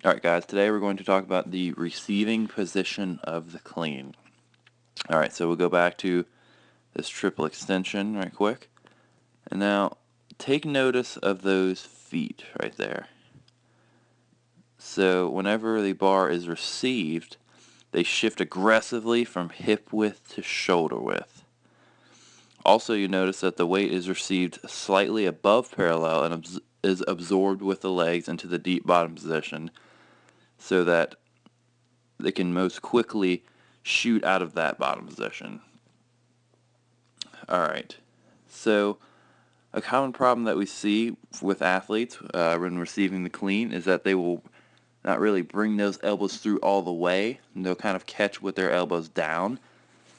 Alright guys, today we're going to talk about the receiving position of the clean. Alright, so we'll go back to this triple extension right quick. And now, take notice of those feet right there. So whenever the bar is received, they shift aggressively from hip width to shoulder width. Also, you notice that the weight is received slightly above parallel and is absorbed with the legs into the deep bottom position, so that they can most quickly shoot out of that bottom position. Alright, so a common problem that we see with athletes when receiving the clean is that they will not really bring those elbows through all the way, and they'll kind of catch with their elbows down.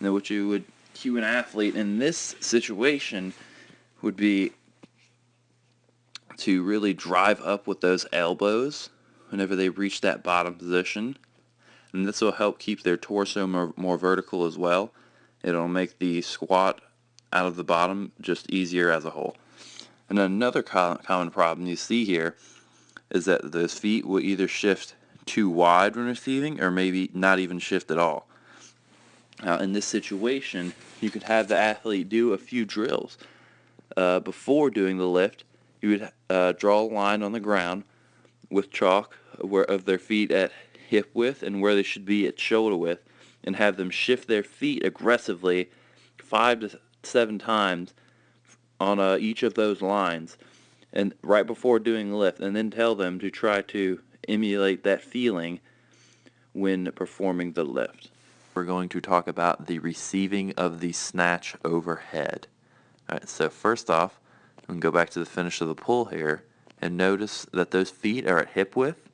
Now what you would cue an athlete in this situation would be to really drive up with those elbows whenever they reach that bottom position, and this will help keep their torso more vertical as well. It'll make the squat out of the bottom just easier as a whole. And another common problem you see here is that those feet will either shift too wide when receiving or maybe not even shift at all. Now in this situation, you could have the athlete do a few drills. Before doing the lift, you would draw a line on the ground with chalk of their feet at hip width and where they should be at shoulder width, and have them shift their feet aggressively 5 to 7 times on each of those lines, and right before doing the lift, and then tell them to try to emulate that feeling when performing the lift. We're going to talk about the receiving of the snatch overhead. Alright, so first off, we can go back to the finish of the pull here and notice that those feet are at hip width,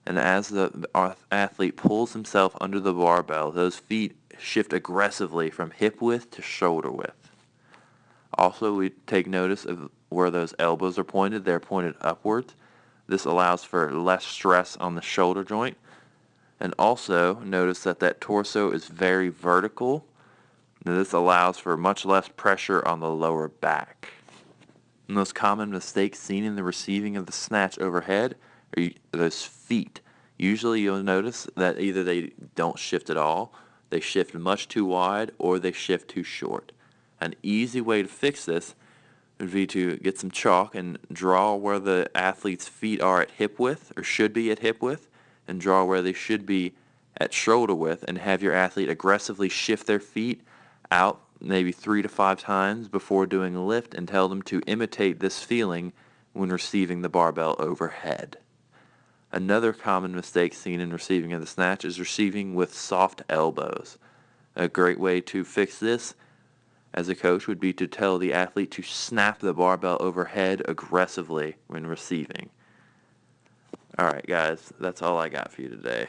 and as the athlete pulls himself under the barbell, those feet shift aggressively from hip width to shoulder width. Also, we take notice of where those elbows are pointed. They're pointed upwards. This allows for less stress on the shoulder joint. And also, notice that torso is very vertical. Now, this allows for much less pressure on the lower back. The most common mistakes seen in the receiving of the snatch overhead are those feet. Usually you'll notice that either they don't shift at all, they shift much too wide, or they shift too short. An easy way to fix this would be to get some chalk and draw where the athlete's feet are at hip width, or should be at hip width, and draw where they should be at shoulder width, and have your athlete aggressively shift their feet out maybe 3 to 5 times before doing a lift, and tell them to imitate this feeling when receiving the barbell overhead. Another common mistake seen in receiving of the snatch is receiving with soft elbows. A great way to fix this as a coach would be to tell the athlete to snap the barbell overhead aggressively when receiving. Alright guys, that's all I got for you today.